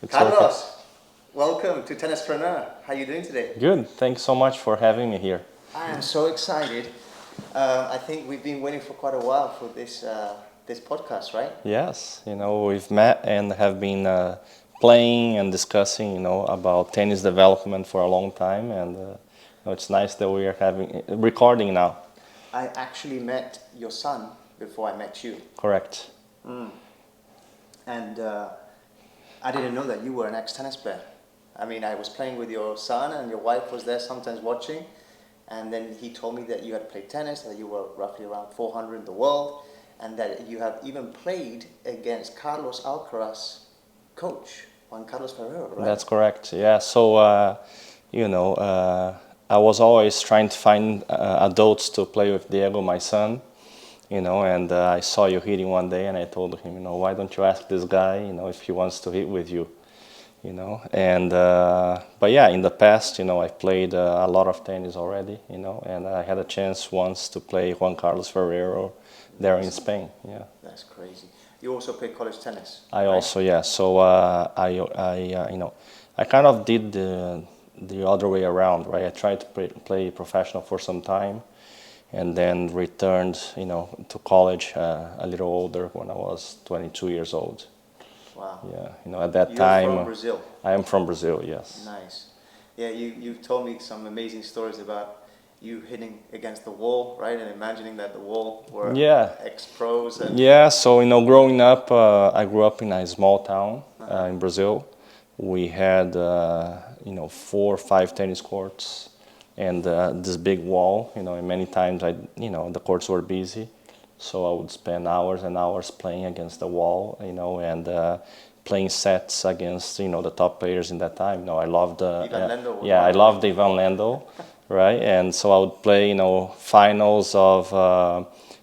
Carlos, welcome to Tennispreneur. How are you doing today? Good. Thanks so much for having me here. I am so excited. I think we've been waiting for quite a while for this podcast, right? Yes, we've met and have been playing and discussing, about tennis development for a long time, and it's nice that we are having recording now. I actually met your son before I met you. Correct. And I didn't know that you were an ex-tennis player. I mean, I was playing with your son and your wife was there sometimes watching. And then he told me that you had played tennis, that you were roughly around 400 in the world, and that you have even played against Carlos Alcaraz's coach, Juan Carlos Ferrero, right? That's correct. Yeah. So, I was always trying to find adults to play with Diego, my son. And I saw you hitting one day, and I told him, why don't you ask this guy, if he wants to hit with you, And but yeah, in the past, I played a lot of tennis already, and I had a chance once to play Juan Carlos Ferrero there in Spain. Yeah. That's crazy. You also played college tennis. I right? also, yeah. So I kind of did the other way around, right? I tried to play professional for some time, and then returned, to college a little older when I was 22 years old. Wow. Yeah, at that You're time. from Brazil. I am from Brazil, yes. Nice. Yeah, you've told me some amazing stories about you hitting against the wall, right? And imagining that the wall were ex-pros. Yeah, so, growing up, I grew up in a small town in Brazil. We had, 4 or 5 tennis courts and this big wall, and many times the courts were busy. So I would spend hours and hours playing against the wall, and playing sets against, the top players in that time. I loved I loved Ivan Lendl, right? And so I would play, finals of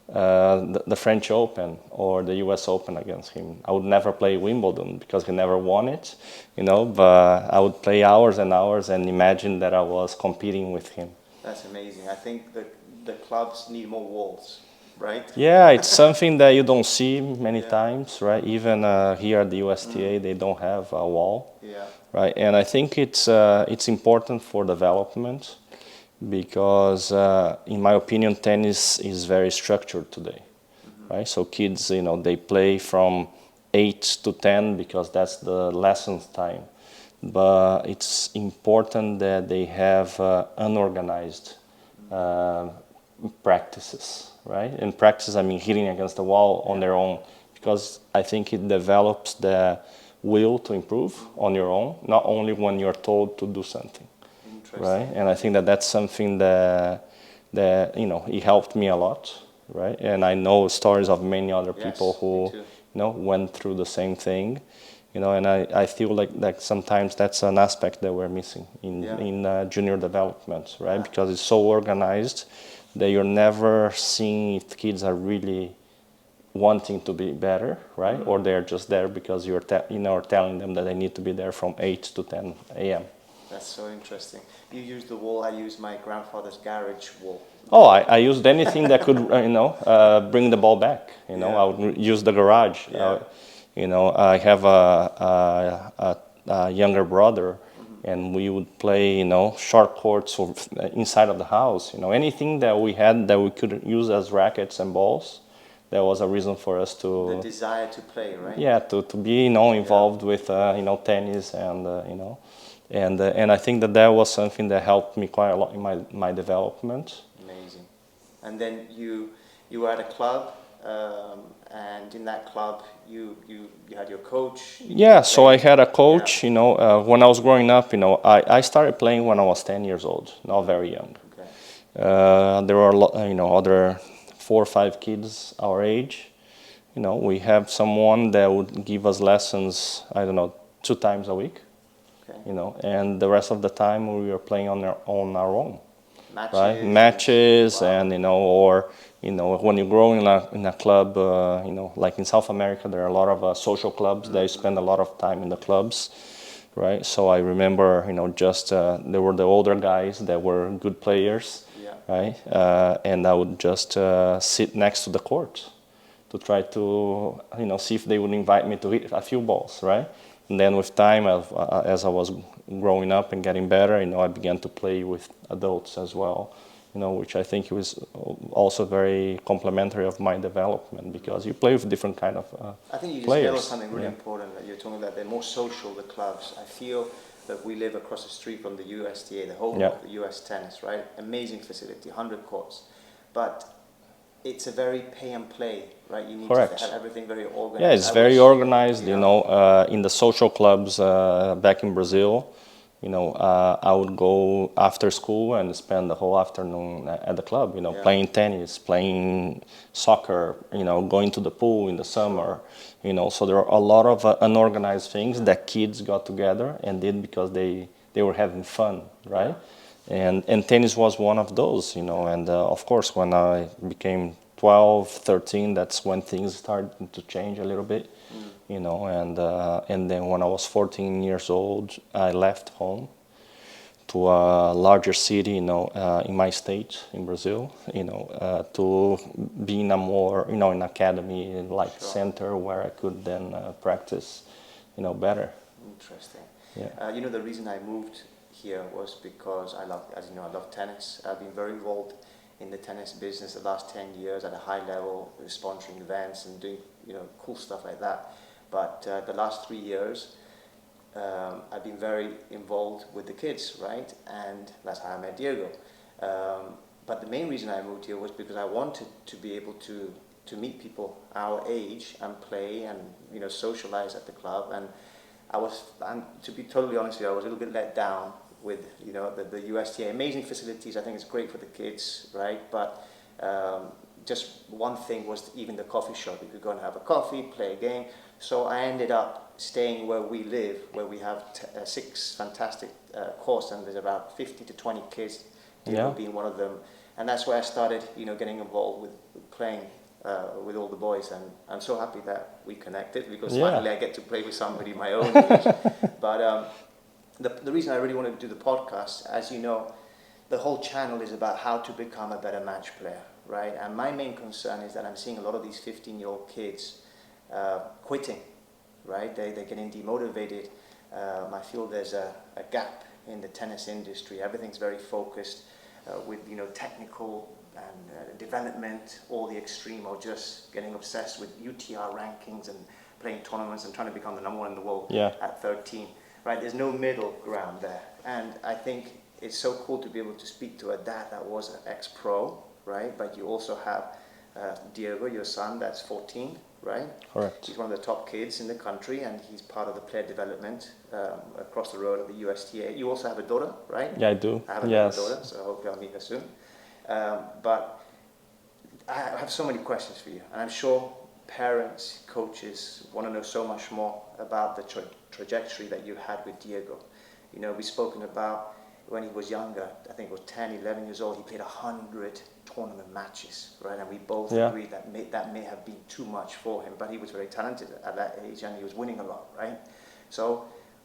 the French Open or the US Open against him. I would never play Wimbledon because he never won it, but I would play hours and hours and imagine that I was competing with him. That's amazing. I think the clubs need more walls. Right? Yeah, it's something that you don't see many times, right? Even here at the USTA, they don't have a wall, right? And I think it's important for development because, in my opinion, tennis is very structured today, right? So kids, they play from 8 to 10 because that's the lessons time. But it's important that they have unorganized practices. Right? In practice, I mean hitting against the wall on their own, because I think it develops the will to improve on your own, not only when you're told to do something. Right? And I think that that's something that it helped me a lot, right? And I know stories of many other people who went through the same thing, and I feel like sometimes that's an aspect that we're missing in junior development, right? Because it's so organized that you're never seeing if kids are really wanting to be better, right? Or they're just there because you're telling them that they need to be there from 8 to 10 a.m. That's so interesting. You use the wall, I use my grandfather's garage wall. Oh, I used anything that could, bring the ball back. I would use the garage. I have a younger brother, and we would play, short courts inside of the house. Anything that we had that we could use as rackets and balls, there was a reason for us to. The desire to play, right? Yeah, to be, involved with, tennis and, and I think that was something that helped me quite a lot in my development. Amazing. And then you were at a club. And in that club, you had your coach. Yeah, so I had a coach. When I was growing up, I started playing when I was 10 years old, not very young. Okay. There were other 4 or 5 kids our age. We have someone that would give us lessons. 2 times a week. Okay. And the rest of the time we were playing on our own. Matches. Right? Matches, wow. And or. When you grow in a club, like in South America, there are a lot of social clubs. They spend a lot of time in the clubs, right? So I remember, there were the older guys that were good players, right? And I would just sit next to the court to try to, see if they would invite me to hit a few balls, right? And then with time, as I was growing up and getting better, I began to play with adults as well, which I think was also very complementary of my development, because you play with different kind of I think you just players. nailed something really important, that you're talking about. They're more social, the clubs. I feel that we live across the street from the USTA, the home of the US tennis, right? Amazing facility, 100 courts. But it's a very pay and play, right? You need to have everything very organized. Yeah, it's very organized. In the social clubs back in Brazil, I would go after school and spend the whole afternoon at the club, playing tennis, playing soccer, going to the pool in the summer, So there are a lot of unorganized things that kids got together and did because they were having fun, right? And tennis was one of those, And of course, when I became 12, 13, that's when things started to change a little bit. And then when I was 14 years old, I left home to a larger city, in my state, in Brazil, to be in a more, an academy like center where I could then practice, better. Interesting. Yeah. The reason I moved here was because I love tennis. I've been very involved in the tennis business the last 10 years at a high level, sponsoring events and doing, cool stuff like that. But the last 3 years, I've been very involved with the kids, right? And that's how I met Diego. But the main reason I moved here was because I wanted to be able to meet people our age and play and, socialize at the club. And to be totally honest with you, I was a little bit let down with, the USTA. Amazing facilities. I think it's great for the kids, right? But just one thing was even the coffee shop. You could go and have a coffee, play a game. So I ended up staying where we live, where we have 6 fantastic courses, and there's about 50 to 20 kids, being one of them. And that's where I started, getting involved with playing with all the boys. And I'm so happy that we connected, because finally I get to play with somebody my own age. But the reason I really wanted to do the podcast, as you know, the whole channel is about how to become a better match player, right? And my main concern is that I'm seeing a lot of these 15-year-old kids quitting, right? They're getting demotivated. I feel there's a gap in the tennis industry. Everything's very focused with technical and development, or the extreme, or just getting obsessed with UTR rankings and playing tournaments and trying to become the number 1 in the world at 13, right? There's no middle ground there. And I think it's so cool to be able to speak to a dad that was an ex-pro, right? But you also have Diego, your son, that's 14, right? Correct. He's one of the top kids in the country, and he's part of the player development across the road at the USTA. You also have a daughter, right? Yeah, I do. I have a daughter, so hopefully I'll meet her soon. But I have so many questions for you, and I'm sure parents, coaches want to know so much more about the trajectory that you had with Diego. We've spoken about when he was younger. I think it was 10, 11 years old. He played 100 tournament matches, right? And we both agreed that may have been too much for him, but he was very talented at that age, and he was winning a lot, right? So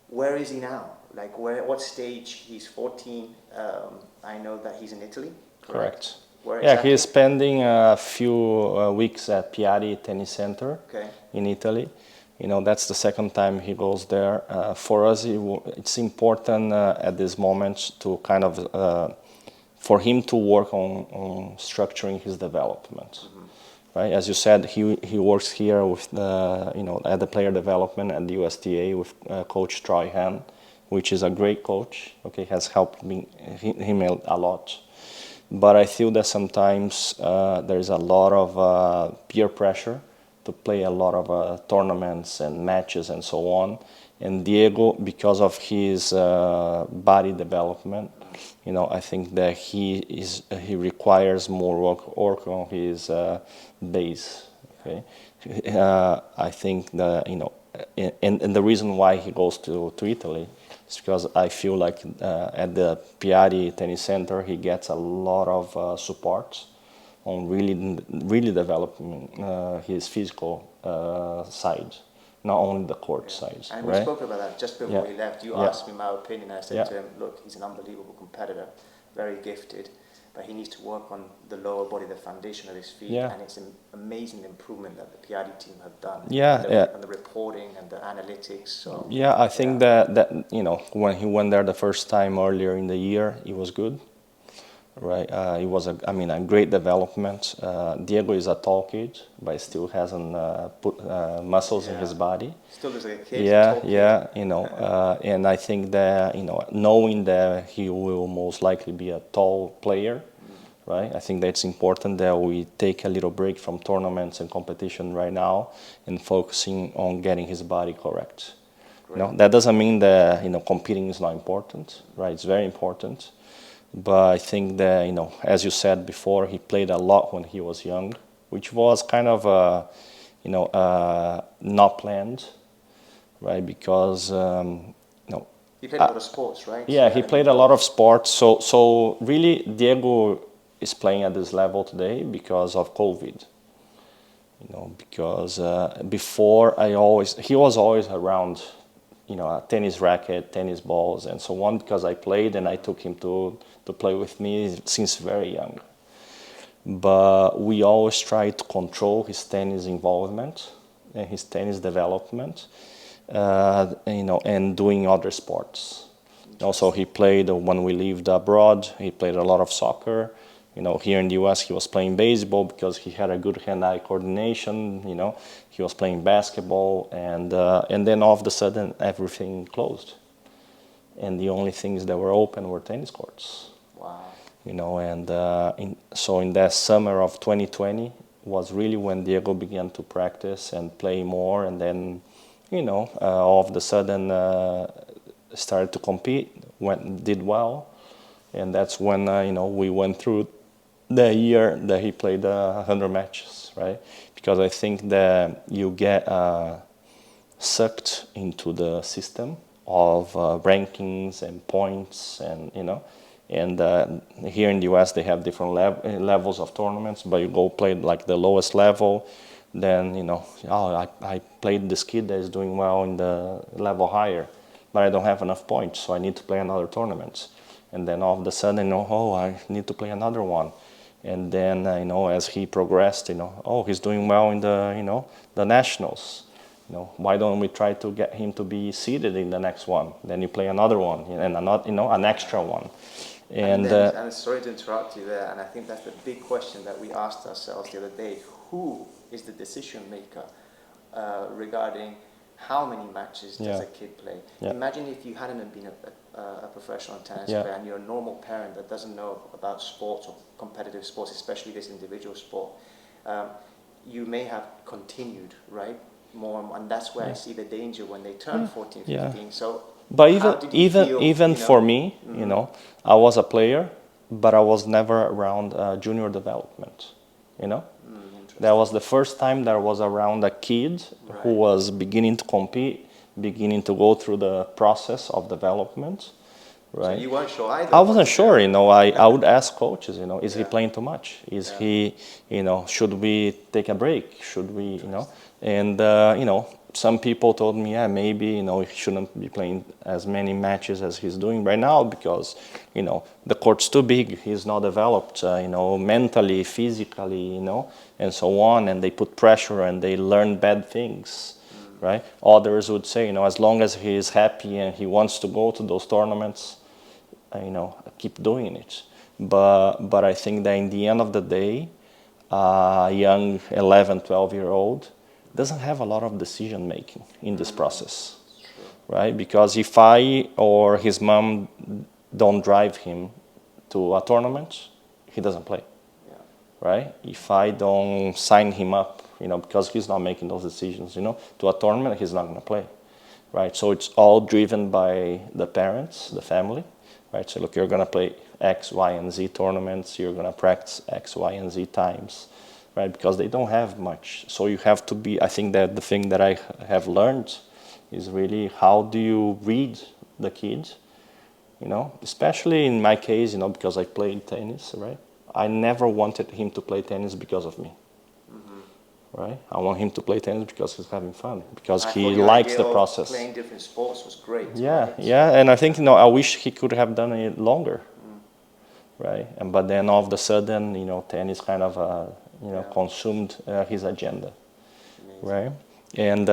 where is he now? Like, what stage? He's 14. I know that he's in Italy. Correct. Where exactly? He is spending a few weeks at Piatti Tennis Center in Italy. That's the second time he goes there. For us, it's important at this moment to kind of for him to work on structuring his development. Right? As you said, he works here with at the player development at the USTA with Coach Troy Han, which is a great coach. Has helped him a lot. But I feel that sometimes there's a lot of peer pressure to play a lot of tournaments and matches and so on. And Diego, because of his body development, I think that he requires more work on his base. I think that and the reason why he goes to Italy is because I feel like at the Piatti Tennis Center he gets a lot of support on really developing his physical side, not only the court side. And right? we spoke about that just before he left. You asked me my opinion. I said to him, look, he's an unbelievable competitor, very gifted. but he needs to work on the lower body, the foundation of his feet, Yeah. and it's an amazing improvement that the PRD team have done. Yeah, yeah. And the reporting and the analytics. So Yeah, I think that when he went there the first time earlier in the year, it was good, right? It was a great development. Diego is a tall kid, but he still hasn't put muscles in his body. Still looks like a kid. Yeah, tall kid. yeah, and I think that knowing that he will most likely be a tall player, right? I think that's important that we take a little break from tournaments and competition right now and focusing on getting his body correct. That doesn't mean that competing is not important, right? It's very important, but I think that as you said before, he played a lot when he was young, which was kind of not planned, right? Because he played a lot of sports, right? yeah, he played a lot of sports. So really, Diego is playing at this level today because of COVID. Because before he was always around, a tennis racket, tennis balls, and so on. Because I played and I took him to play with me since very young. But we always try to control his tennis involvement and his tennis development, and doing other sports. Also, he played when we lived abroad. He played a lot of soccer. Here in the U.S., he was playing baseball because he had a good hand-eye coordination. He was playing basketball, and then all of a sudden everything closed, and the only things that were open were tennis courts. Wow. So in that summer of 2020 was really when Diego began to practice and play more, and then all of a sudden started to compete, did well, and that's when we went through the year that he played 100 matches, right? Because I think that you get sucked into the system of rankings and points, and here in the US they have different levels of tournaments, but you go play like the lowest level, then I played this kid that is doing well in the level higher, but I don't have enough points, so I need to play another tournament. And then all of a sudden, I need to play another one. And then, as he progressed, he's doing well in the nationals. Why don't we try to get him to be seeded in the next one? Then you play another one, and an extra one. And sorry to interrupt you there, and I think that's the big question that we asked ourselves the other day. Who is the decision maker regarding how many matches does a kid play? Yeah. Imagine if you hadn't been a professional tennis player and you're a normal parent that doesn't know about sports or competitive sports, especially this individual sport. You may have continued, right? More, and that's where I see the danger when they turn 14, 15. So, but even for me, I was a player, but I was never around junior development. That was the first time that I was around a kid who was beginning to compete, beginning to go through the process of development. Right. So you weren't sure either? I wasn't sure, I would ask coaches, is he playing too much? Is he, should we take a break? Should we, And, some people told me, maybe, he shouldn't be playing as many matches as he's doing right now because, the court's too big. He's not developed, mentally, physically, and so on. And they put pressure and they learn bad things. Right? Others would say, as long as he is happy and he wants to go to those tournaments, keep doing it. But I think that in the end of the day, a young 11, 12-year-old doesn't have a lot of decision making in this process, right? Because if I or his mom don't drive him to a tournament, he doesn't play, right? If I don't sign him up, because he's not making those decisions, to a tournament, he's not going to play, right? So it's all driven by the parents, the family, right? So look, you're going to play X, Y, and Z tournaments. You're going to practice X, Y, and Z times, right? Because they don't have much. So you have to be, I think that the thing that I have learned is really how do you read the kid, especially in my case, because I played tennis, right? I never wanted him to play tennis because of me. Right? I want him to play tennis because he's having fun, because he likes the process. Playing different sports was great. Yeah, right? yeah, and I think I wish he could have done it longer. right? And but then all of a sudden, tennis kind of Yeah. consumed his agenda, Amazing. right? And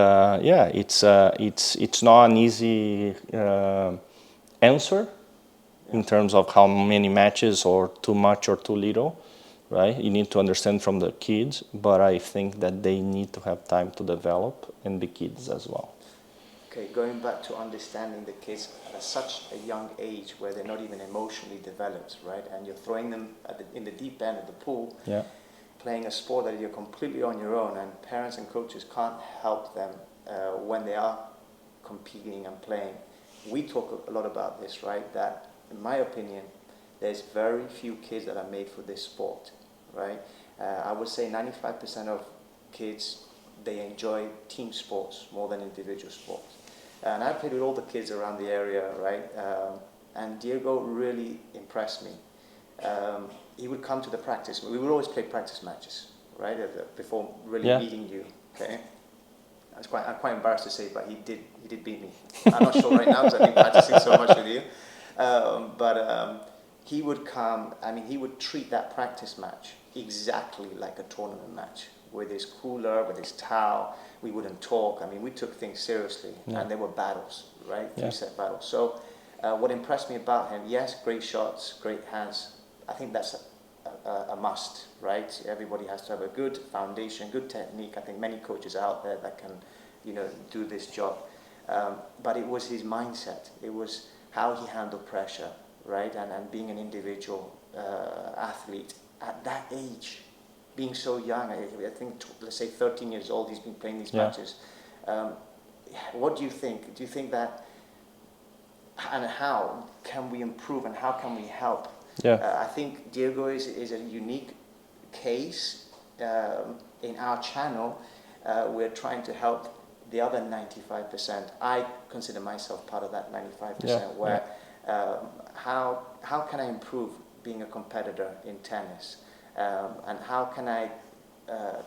yeah, it's not an easy answer in terms of how many matches or too much or too little, right? You need to understand from the kids, but I think that they need to have time to develop and the kids as well. Okay, going back to understanding the kids at such a young age where they're not even emotionally developed, right? And you're throwing them in the deep end of the pool, Yeah. playing a sport that you're completely on your own, and parents and coaches can't help them when they are competing and playing. We talk a lot about this, right? That, in my opinion, there's very few kids that are made for this sport, right? I would say 95% of kids, they enjoy team sports more than individual sports. And I played with all the kids around the area, right? And Diego really impressed me. He would come to the practice. We would always play practice matches, right? Before really Yeah. meeting you, okay? I'm quite embarrassed to say, but he did beat me. I'm not sure right now because I've been practicing so much with you. But he would come. I mean, he would treat that practice match exactly like a tournament match, with his cooler, with his towel. We wouldn't talk. I mean, we took things seriously, and there were battles, right? Yeah. 3-set battles. So, what impressed me about him? Yes, great shots, great hands. I think that's a must, right? Everybody has to have a good foundation, good technique. I think many coaches out there that can, do this job. But it was his mindset. It was how he handled pressure, right? And being an individual athlete at that age, being so young. I think, let's say 13 years old, he's been playing these matches. What do you think? Do you think that, and how can we improve and how can we help? Yeah. I think Diego is a unique case in our channel. We're trying to help the other 95%. I consider myself part of that 95%. Where how can I improve being a competitor in tennis, and how can I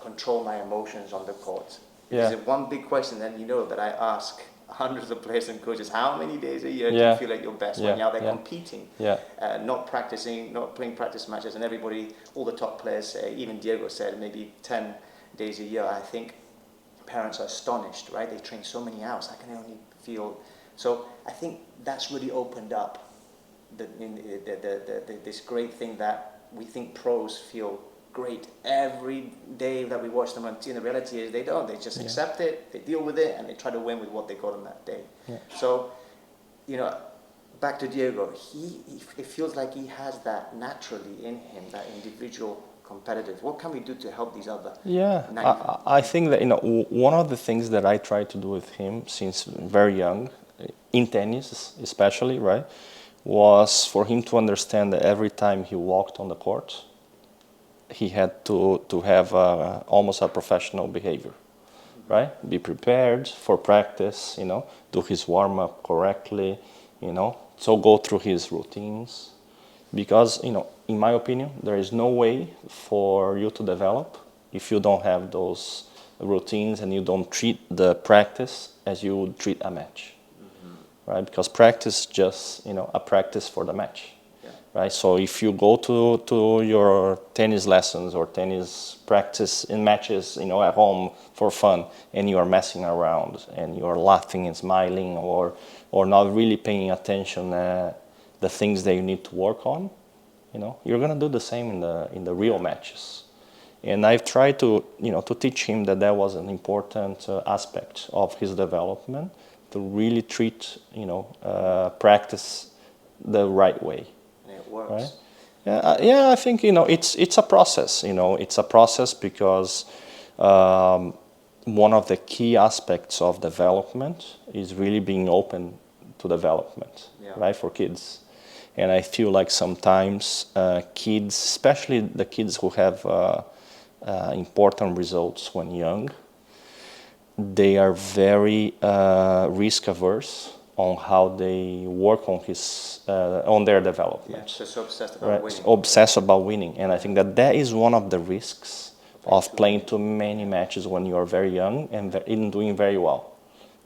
control my emotions on the court? Yeah. It's one big question that that I ask hundreds of players and coaches. How many days a year do Yeah. you feel like you're best when you're out there competing? Yeah. Not practicing, not playing practice matches, and everybody, all the top players say, even Diego said, maybe 10 days a year. I think parents are astonished, right? They train so many hours. How can they only feel? So I think that's really opened up this great thing that we think pros feel great every day that we watch them on TV. And the reality is they don't. They just accept it, they deal with it, and they try to win with what they got on that day. Yeah. So, back to Diego, it feels like he has that naturally in him, that individual competitive. What can we do to help these other? Yeah, I think that one of the things that I try to do with him since very young, in tennis especially, right, was for him to understand that every time he walked on the court, he had to have almost a professional behavior, right? Be prepared for practice, do his warm-up correctly, so go through his routines. Because, in my opinion, there is no way for you to develop if you don't have those routines and you don't treat the practice as you would treat a match, right? Because practice is just, a practice for the match. Right? So if you go to your tennis lessons or tennis practice in matches, at home for fun, and you are messing around and you are laughing and smiling or not really paying attention the things that you need to work on, you're gonna do the same in the real matches. And I've tried to teach him that was an important aspect of his development, to really treat practice the right way. It works. Right? Yeah, I think it's a process. It's a process because one of the key aspects of development is really being open to development, right, for kids. And I feel like sometimes kids, especially the kids who have important results when young, they are very risk averse on how they work on their development. Yeah, so obsessed about winning. Obsessed about winning, and I think that is one of the risks of playing too many matches when you are very young and doing very well,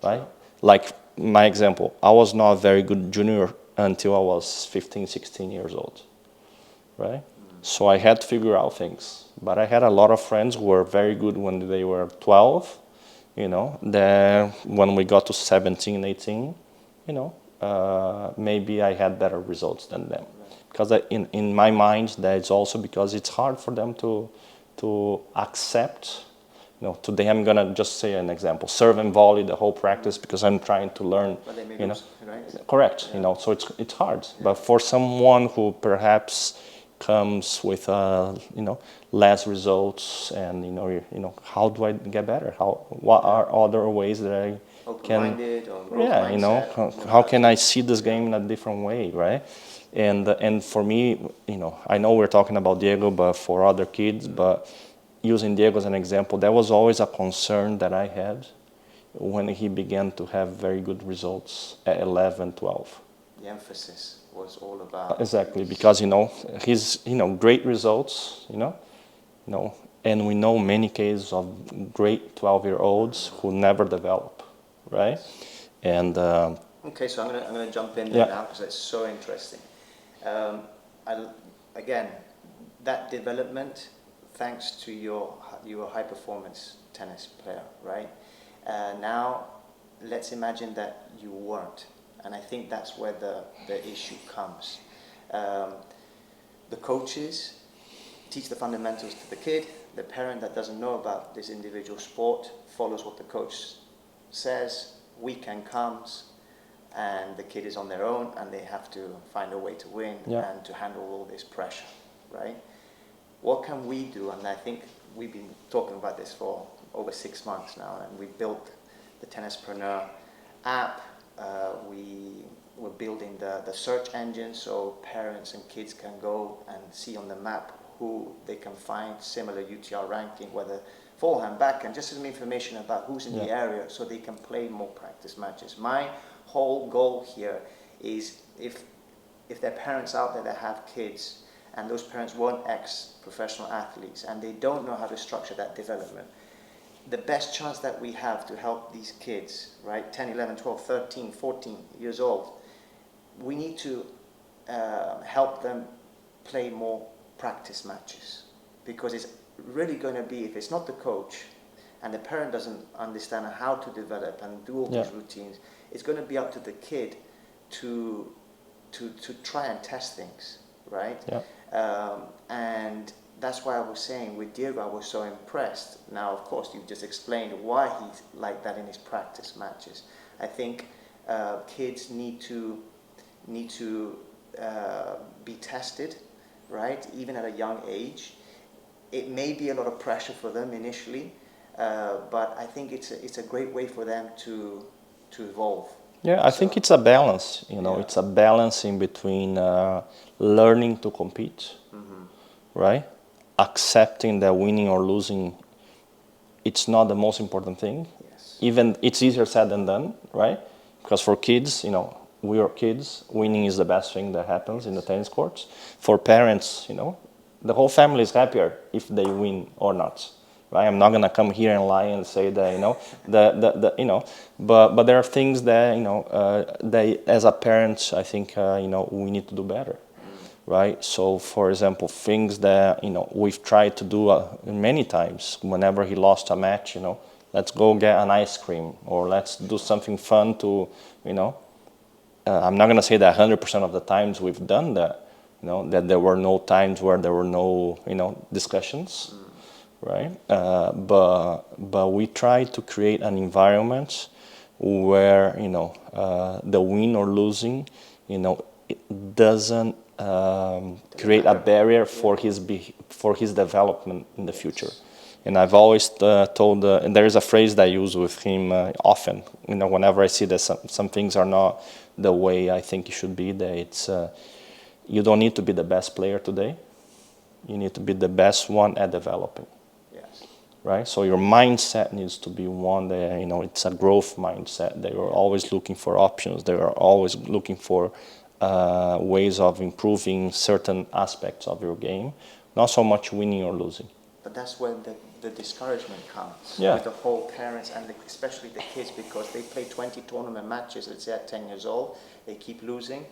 right? Like my example, I was not a very good junior until I was 15, 16 years old, right? So I had to figure out things. But I had a lot of friends who were very good when they were 12, you know. Then when we got to 17, 18, you know, maybe I had better results than them. Because in my mind, that's also because it's hard for them to accept. You know, today I'm gonna just say an example: serve and volley the whole practice because I'm trying to learn. But they may You know, lose, right? correct. Yeah. You know, so it's hard. But for someone who perhaps comes with you know, less results, and you know, how do I get better? What are other ways that I can? Open-minded or growth Yeah, you know, mindset. how can I see this game in a different way, right? And for me, you know, I know we're talking about Diego, but for other kids, but using Diego as an example, that was always a concern that I had when he began to have very good results at 11, 12. The emphasis was all about Exactly, because you know he's, you know, great results, you know, and we know many cases of great 12-year-olds who never develop, right? And Okay, so I'm gonna jump in Yeah. there now because it's so interesting. I, again, that development, thanks to you were a high performance tennis player, right? Now, let's imagine that you weren't, and I think that's where the issue comes. The coaches teach the fundamentals to the kid. The parent that doesn't know about this individual sport follows what the coach says. Weekend comes, and the kid is on their own, and they have to find a way to win and to handle all this pressure, right? What can we do? And I think we've been talking about this for over 6 months now, and we built the Tennispreneur App. We're building the search engine so parents and kids can go and see on the map who they can find similar UTR ranking, whether forehand, backhand, just some information about who's in the area so they can play more practice matches. My whole goal here is if there are parents out there that have kids and those parents weren't ex-professional athletes and they don't know how to structure that development, the best chance that we have to help these kids, right, 10, 11, 12, 13, 14 years old, we need to help them play more practice matches, because it's really going to be, if it's not the coach and the parent doesn't understand how to develop and do all these routines, it's going to be up to the kid to try and test things, right? And that's why I was saying with Diego, I was so impressed. Now, of course, you just explained why he's like that in his practice matches. I think kids need to be tested, right? Even at a young age. It may be a lot of pressure for them initially, but I think it's a great way for them to evolve. Yeah, I think it's a balance. You know, it's a balance in between learning to compete, right? Accepting that winning or losing, it's not the most important thing. Yes. Even it's easier said than done, right? Because for kids, you know, we are kids. Winning is the best thing that happens in the tennis courts. For parents, you know, the whole family is happier if they win or not. Right? I'm not gonna come here and lie and say that, you know, the you know, but there are things that, you know, they, as a parent, I think you know, we need to do better, right? So, for example, things that, you know, we've tried to do many times. Whenever he lost a match, you know, let's go get an ice cream, or let's do something fun to, you know. I'm not gonna say that 100% of the times we've done that, you know, that there were no times where there were no, you know, discussions. Right? But we try to create an environment where, you know, the win or losing, you know, it doesn't create a barrier for his development in the future. And I've always told, and there is a phrase that I use with him often. You know, whenever I see that some things are not the way I think it should be, that it's you don't need to be the best player today. You need to be the best one at developing. Right? So your mindset needs to be one that, you know, it's a growth mindset. They are always looking for options. They are always looking for ways of improving certain aspects of your game, not so much winning or losing. But that's where the discouragement comes with the whole parents and especially the kids, because they play 20 tournament matches, let's say at 10 years old, they keep losing.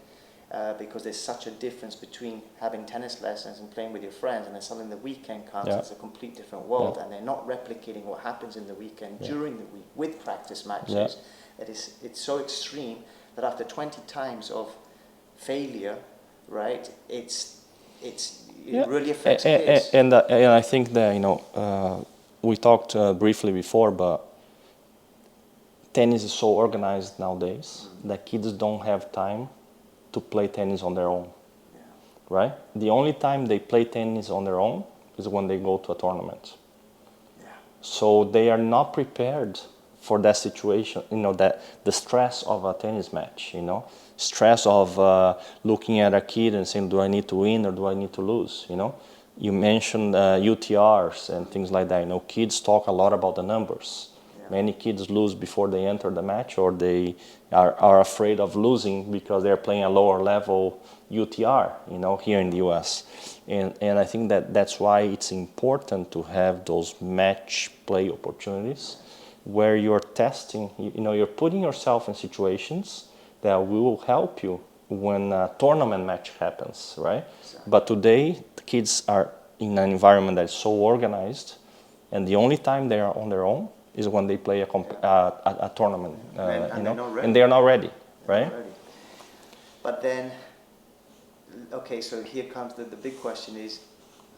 because there's such a difference between having tennis lessons and playing with your friends, and then suddenly the weekend comes, Yeah. it's a complete different world, Yeah. and they're not replicating what happens in the weekend Yeah. during the week with practice matches. Yeah. It's so extreme that after 20 times of failure, right, it really affects kids. And I think that, we talked briefly before, but tennis is so organized nowadays that kids don't have time to play tennis on their own, right? The only time they play tennis on their own is when they go to a tournament. So they are not prepared for that situation, that the stress of a tennis match, stress of looking at a kid and saying, do I need to win or do I need to lose, You mentioned UTRs and things like that. Kids talk a lot about the numbers. Many kids lose before they enter the match, or they are afraid of losing because they're playing a lower level UTR, here in the US. And I think that's why it's important to have those match play opportunities where you're testing, you're putting yourself in situations that will help you when a tournament match happens, right? Exactly. But today, the kids are in an environment that is so organized, and the only time they are on their own is when they play a tournament, and they are not ready, right? Not ready. But then, okay, so here comes the big question is,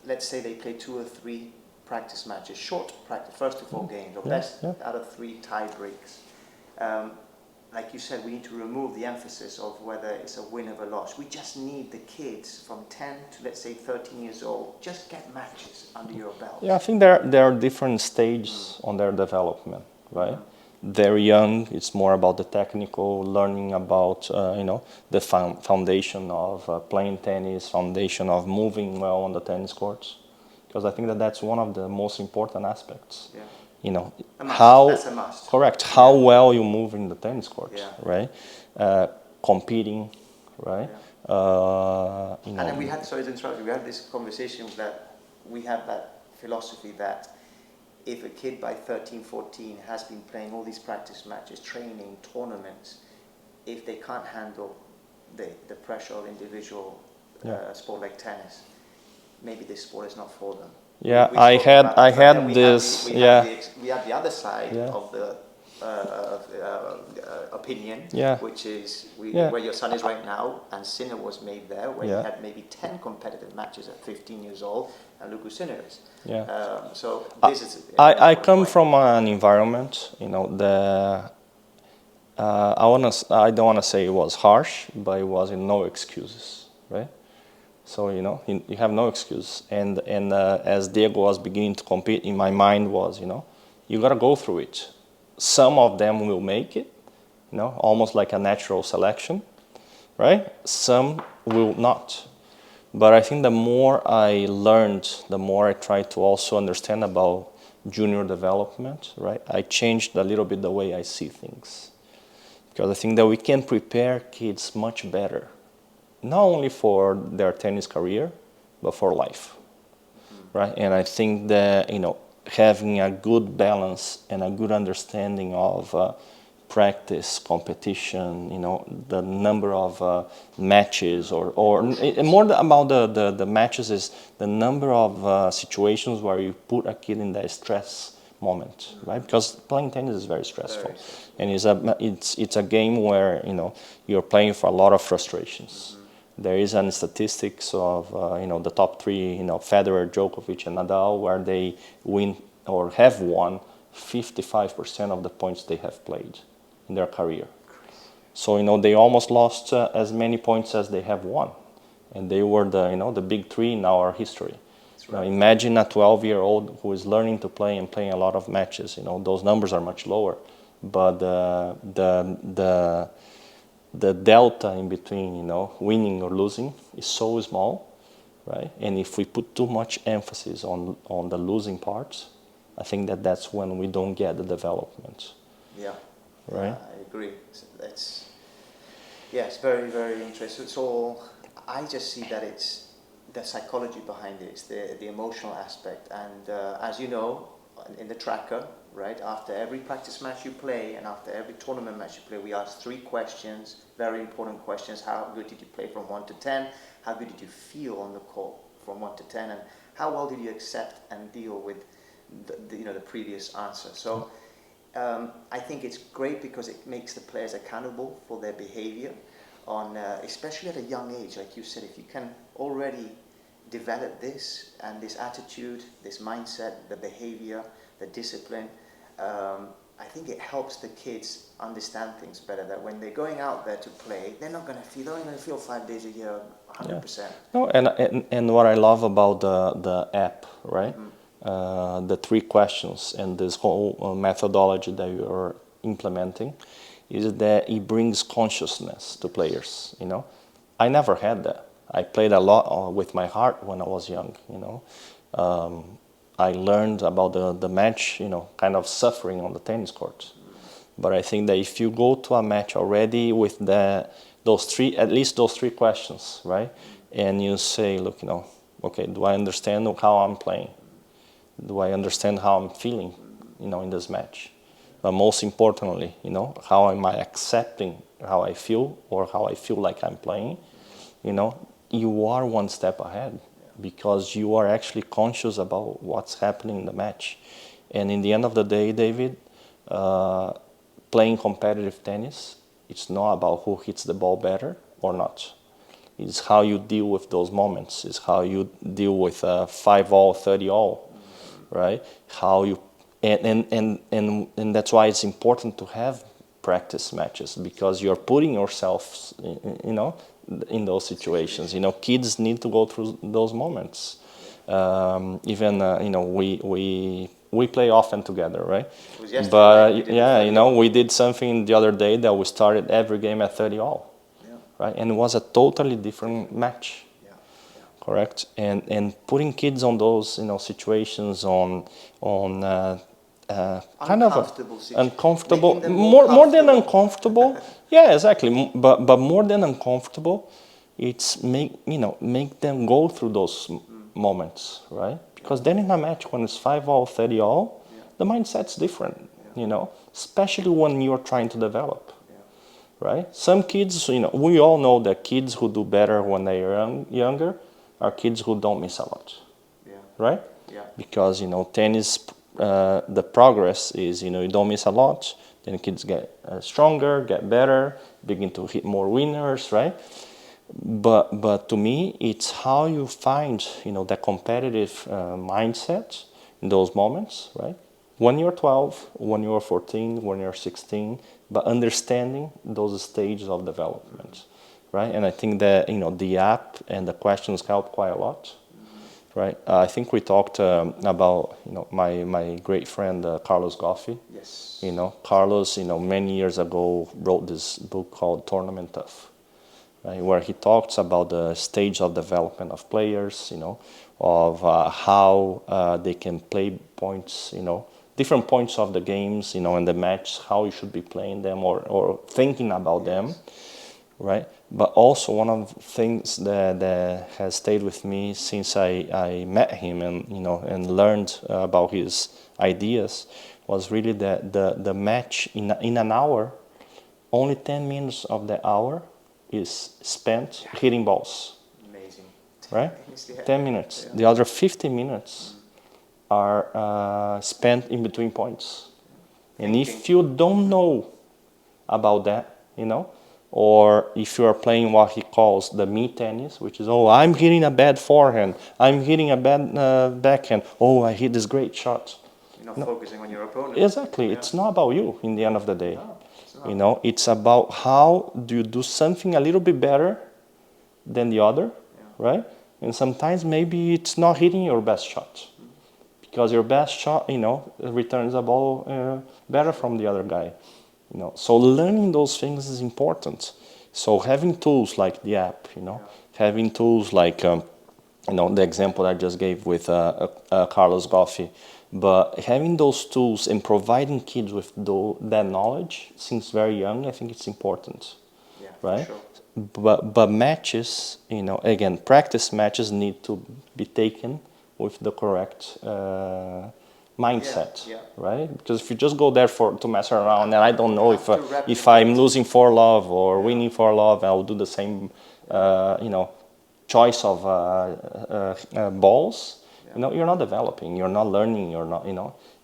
let's say they play 2 or 3 practice matches, short practice, first to 4 games, or best out of 3 tie breaks. Like you said, we need to remove the emphasis of whether it's a win or a loss. We just need the kids from 10 to, let's say, 13 years old, just get matches under your belt. Yeah, I think there are different stages on their development, right? They're young, it's more about the technical, learning about, the foundation of playing tennis, foundation of moving well on the tennis courts. Because I think that's one of the most important aspects. Yeah. That's a must. Correct. How well you move in the tennis court, right? Competing, right? Yeah. And then we had, sorry to interrupt you, we had this conversation that we have that philosophy that if a kid by 13, 14 has been playing all these practice matches, training, tournaments, if they can't handle the pressure of individual sport like tennis, maybe this sport is not for them. Yeah, I had this. We have the other side of the opinion, which is where your son is right now, and Sinner was made there, where he had maybe 10 competitive matches at 15 years old, and look who Sinner is. So this is. I come from an environment, I don't wanna say it was harsh, but it was no excuses, right? So, you have no excuse. And as Diego was beginning to compete, in my mind was, you got to go through it. Some of them will make it, almost like a natural selection, right? Some will not. But I think the more I learned, the more I tried to also understand about junior development, right? I changed a little bit the way I see things. Because I think that we can prepare kids much better, not only for their tennis career, but for life, right? And I think that, having a good balance and a good understanding of practice, competition, the number of matches, or more about the matches is the number of situations where you put a kid in that stress moment, right? Because playing tennis is very stressful, and it's a game where you're playing for a lot of frustrations. There is an statistics of the top 3, Federer, Djokovic, and Nadal, where they win or have won 55% of the points they have played in their career. So they almost lost as many points as they have won, and they were the big 3 in our history. Right. Now imagine a 12-year-old who is learning to play and playing a lot of matches. Those numbers are much lower, but the delta in between, winning or losing is so small, right? And if we put too much emphasis on the losing parts, I think that's when we don't get the development. Yeah. Right? I agree. It's very, very interesting. So I just see that it's the psychology behind it, it's the emotional aspect. And as you know, in the tracker, right? After every practice match you play and after every tournament match you play, we ask 3 questions, very important questions. How good did you play from 1 to 10? How good did you feel on the court from 1 to 10? And how well did you accept and deal with the previous answer? So I think it's great because it makes the players accountable for their behavior, especially at a young age. Like you said, if you can already develop this and this attitude, this mindset, the behavior, the discipline, I think it helps the kids understand things better, that when they're going out there to play, they're not going to feel 5 days a year 100%. Yeah. No, and what I love about the app, right? The 3 questions and this whole methodology that you are implementing is that it brings consciousness to players. I never had that. I played a lot with my heart when I was young. I learned about the match, kind of suffering on the tennis court. But I think that if you go to a match already with at least those 3 questions, right? And you say, look, okay, do I understand how I'm playing? Do I understand how I'm feeling, in this match? But most importantly, how am I accepting how I feel or how I feel like I'm playing? You are one step ahead because you are actually conscious about what's happening in the match. And in the end of the day, David, playing competitive tennis, it's not about who hits the ball better or not. It's how you deal with those moments. It's how you deal with 5-all, 30-all, right? How you and that's why it's important to have practice matches, because you're putting yourself, in those situations. Kids need to go through those moments. Even we play often together, right? It was yesterday, But right? we did something the other day that we started every game at 30-all, right? And it was a totally different match. Correct, and putting kids on those situations on kind of uncomfortable, more than uncomfortable. Yeah, exactly. But more than uncomfortable, it's make them go through those moments, right? Because then in a match when it's 5-all, 30-all, the mindset's different. Especially when you're trying to develop. Right? Some kids, we all know that kids who do better when they are younger are kids who don't miss a lot, right? Yeah. Because tennis, the progress is you don't miss a lot, then kids get stronger, get better, begin to hit more winners, right? But to me, it's how you find that competitive mindset in those moments, right? When you're 12, when you're 14, when you're 16, but understanding those stages of development. Right, and I think that the app and the questions help quite a lot, right? I think we talked about my great friend Carlos Goffi. Yes. Carlos, many years ago wrote this book called Tournament Tough, right? Where he talks about the stage of development of players, of how they can play points, different points of the games, in the match, how you should be playing them or thinking about them. Right, but also one of the things that has stayed with me since I met him and learned about his ideas was really that the match in an hour, only 10 minutes of the hour is spent hitting balls. Amazing. Right, 10 minutes. The other 50 minutes are spent in between points. And if you don't know about that, or if you are playing what he calls the me tennis, which is, I'm hitting a bad forehand, I'm hitting a bad backhand, I hit this great shot. You're not focusing on your opponent. Exactly, yeah. It's not about you in the end of the day. No, it's not. It's about how do you do something a little bit better than the other, right? And sometimes maybe it's not hitting your best shot, because your best shot, returns the ball better from the other guy. So learning those things is important. So having tools like the app, having tools like, the example I just gave with Carlos Goffi, but having those tools and providing kids with that knowledge since very young, I think it's important, right? For sure. But matches, again, practice matches need to be taken with the correct mindset, Yeah. right? Because if you just go there to mess around, and I don't know Have to if replicate. I'm losing for love or winning for love, I'll do the same, choice of balls. You're not developing, you're not learning, you're not,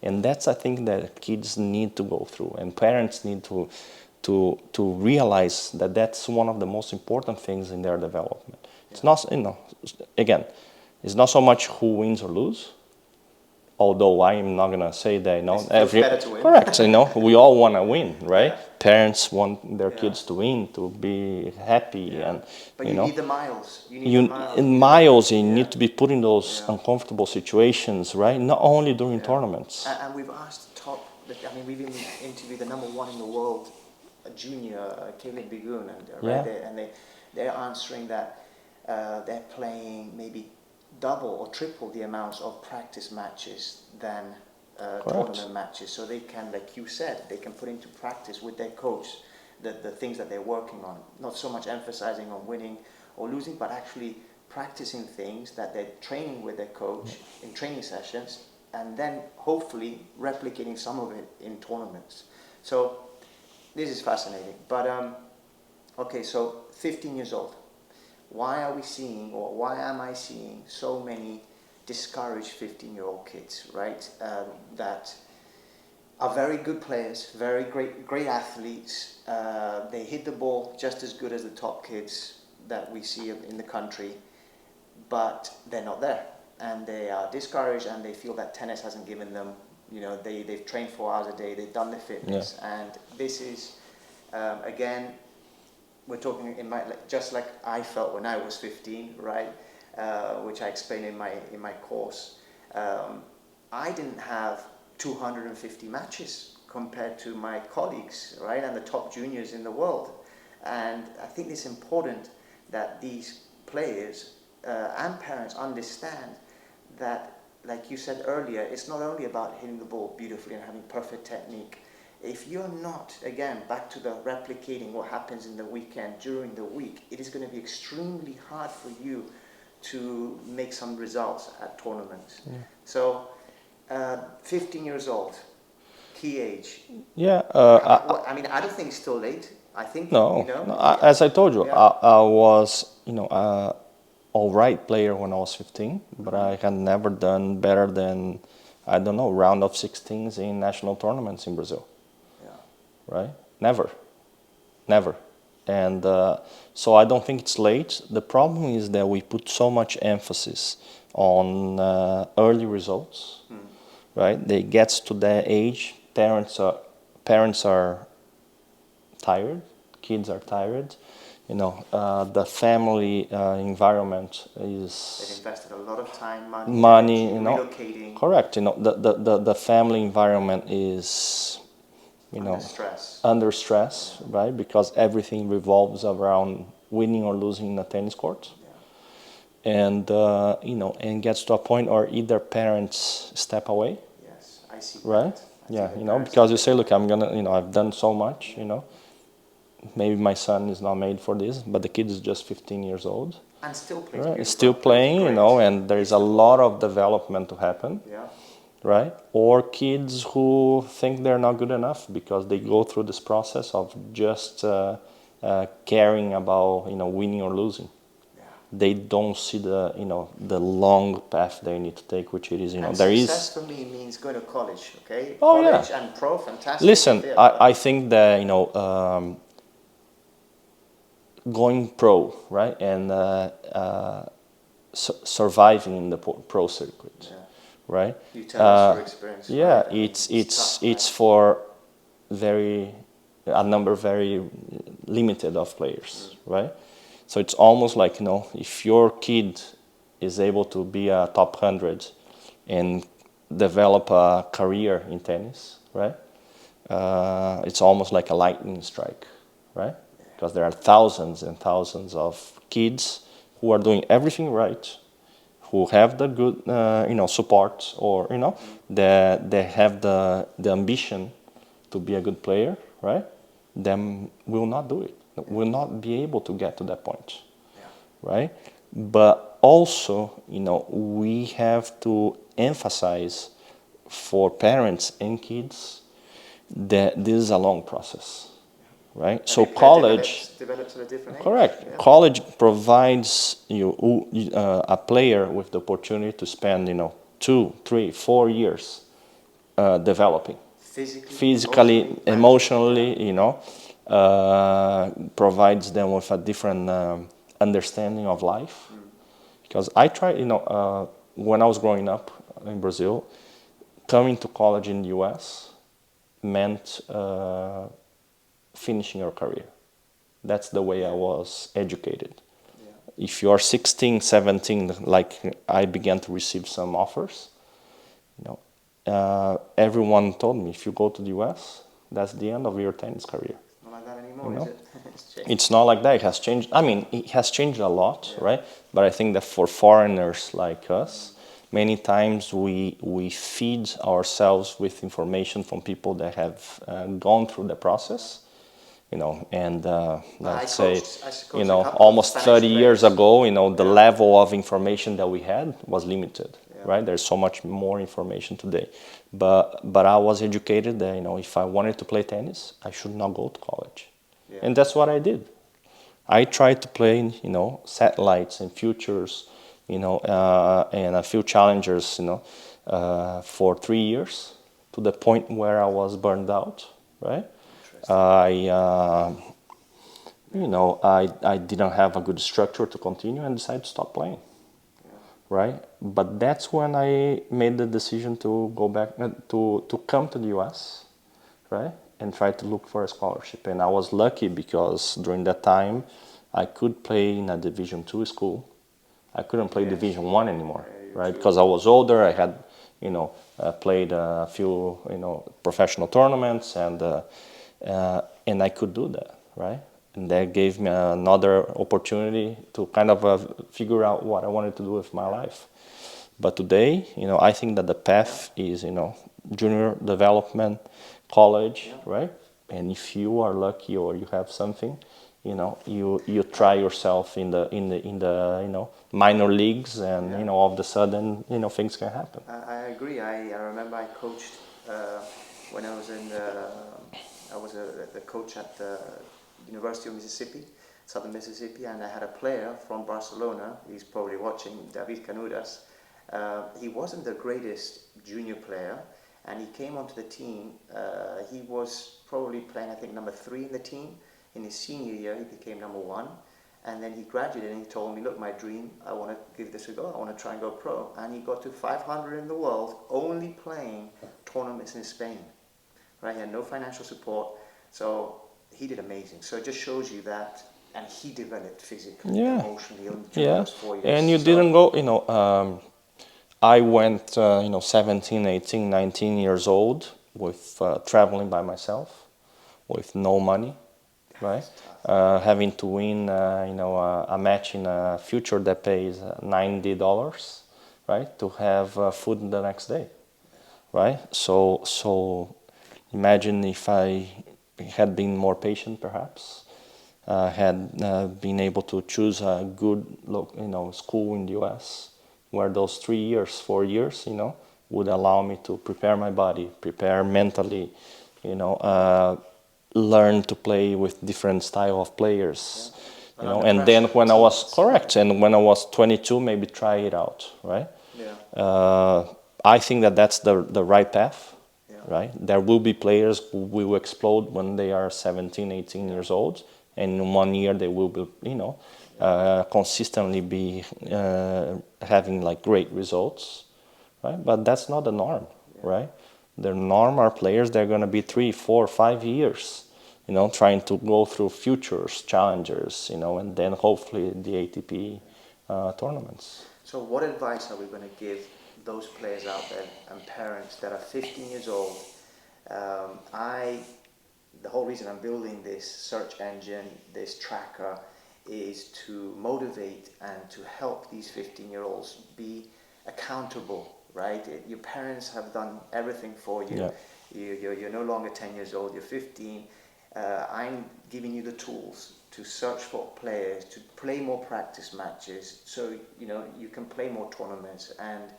and that's I think that kids need to go through, and parents need to realize that that's one of the most important things in their development. It's not, again, it's not so much who wins or lose. Although I am not gonna say that, It's better to win. correct, we all want to win, right? Yeah. Parents want their kids to win, to be happy, and But you need the miles. You need you the miles. in miles you need to be put in those uncomfortable situations, right? Not only during tournaments. And we've asked we've even interviewed the number one in the world, a junior, Caleb Bigun, and they're answering that they're playing maybe double or triple the amounts of practice matches than tournament matches. So they can, like you said, they can put into practice with their coach the things that they're working on. Not so much emphasizing on winning or losing, but actually practicing things that they're training with their coach in training sessions, and then hopefully replicating some of it in tournaments. So this is fascinating. But okay, so 15 years old. Why are we seeing, or why am I seeing so many discouraged 15-year-old kids, right? That are very good players, very great athletes. They hit the ball just as good as the top kids that we see in the country, but they're not there. And they are discouraged, and they feel that tennis hasn't given them, they've trained 4 hours a day, they've done the fitness. And this is, again, we're talking just like I felt when I was 15, right? Which I explain in my course. I didn't have 250 matches compared to my colleagues, right, and the top juniors in the world. And I think it's important that these players and parents understand that, like you said earlier, it's not only about hitting the ball beautifully and having perfect technique. If you're not, again, back to the replicating what happens in the weekend during the week, it is going to be extremely hard for you to make some results at tournaments. So, 15 years old, key age. Yeah. I don't think it's still late. I think, no, as I told you, I was, all right player when I was 15, but I had never done better than, I don't know, round of 16s in national tournaments in Brazil. Right? Never. And so I don't think it's late. The problem is that we put so much emphasis on early results, right? They get to that age, parents are tired, kids are tired. The family environment is... They've invested a lot of time, money, relocating. Correct. The family environment is... under stress, right? Because everything revolves around winning or losing in a tennis court. And and gets to a point where either parents step away. Yes, I see. Right? Because you say, look, I'm gonna, I've done so much, maybe my son is not made for this, but the kid is just 15 years old. And still plays. Right? Still playing, and there's a lot of development to happen. Yeah. Right? Or kids who think they're not good enough because they go through this process of just caring about, winning or losing. Yeah. They don't see the long path they need to take, which it is, and there is... Success for me means going to college, okay? Oh, college yeah. and pro, fantastic. Listen, I think that, going pro, right, and surviving in the pro circuit. Yeah. Right? You tell us your experience. Yeah, right? it's for a number very limited of players, right? So it's almost like, if your kid is able to be a top 100 and develop a career in tennis, right? It's almost like a lightning strike, right? Because there are thousands and thousands of kids who are doing everything right, who have the good, support, or, that they have the ambition to be a good player, right? Them will not do it, will not be able to get to that point, right? But also, we have to emphasize for parents and kids that this is a long process, right? So Every player college, develops at a different age. correct. Yeah. College provides you a player with the opportunity to spend 2, 3, 4 years developing physically, emotionally, provides them with a different understanding of life. Because I tried, when I was growing up in Brazil, coming to college in the US meant finishing your career. That's the way I was educated. Yeah. If you are 16, 17, like I began to receive some offers, everyone told me, if you go to the US, that's the end of your tennis career. Not like that anymore, is it? It's changed. It's not like that. It has changed. I mean, it has changed a lot, right? But I think that for foreigners like us, many times we feed ourselves with information from people that have gone through the process, and let's say, I coached a couple of almost Spanish 30 years players. ago, the level of information that we had was limited, Yeah. right? There's so much more information today. But I was educated that, if I wanted to play tennis, I should not go to college. Yeah. And that's what I did. I tried to play, satellites and futures, and a few challengers, for 3 years, to the point where I was burned out, right? I didn't have a good structure to continue and decided to stop playing, right? But that's when I made the decision to go back, to come to the US, right? And try to look for a scholarship. And I was lucky because during that time, I could play in a Division II school. I couldn't play Division I anymore, right? Because I was older. I had, played a few, professional tournaments, and I could do that, right? And that gave me another opportunity to kind of figure out what I wanted to do with my life. But today, I think that the path is, junior development, college, right? And if you are lucky or you have something, you try yourself in the minor leagues, and all of a sudden, things can happen. I agree. I remember I coached when I was I was the coach at the University of Mississippi, Southern Mississippi, and I had a player from Barcelona. He's probably watching, David Canudas. He wasn't the greatest junior player, and he came onto the team. He was probably playing, I think, number 3 in the team. In his senior year, he became number 1. And then he graduated and he told me, look, my dream, I want to give this a go. I want to try and go pro. And he got to 500 in the world, only playing tournaments in Spain. Right? He had no financial support. So he did amazing. So it just shows you that, and he developed physically, emotionally during those 4 years. And you didn't go, I went, 17, 18, 19 years old with traveling by myself, with no money, right? Having to win, a match in a future that pays $90, right? To have food the next day, right? So imagine if I had been more patient, perhaps, had been able to choose a good, school in the U.S., where those 3 years, 4 years, would allow me to prepare my body, prepare mentally, learn to play with different style of players, and then when I was and when I was 22, maybe try it out, right? I think that that's the right path, right? There will be players who will explode when they are 17, 18 years old, and in 1 year they will be, consistently be having like great results, right? But that's not the norm, right? The norm are players that are going to be 3, 4, 5 years, trying to go through futures, challengers, and then hopefully the ATP tournaments. So what advice are we going to give those players out there and parents that are 15 years old? The whole reason I'm building this search engine, this tracker, is to motivate and to help these 15-year-olds be accountable, right? Your parents have done everything for you. You're no longer 10 years old, you're 15. I'm giving you the tools to search for players, to play more practice matches, so you can play more tournaments, and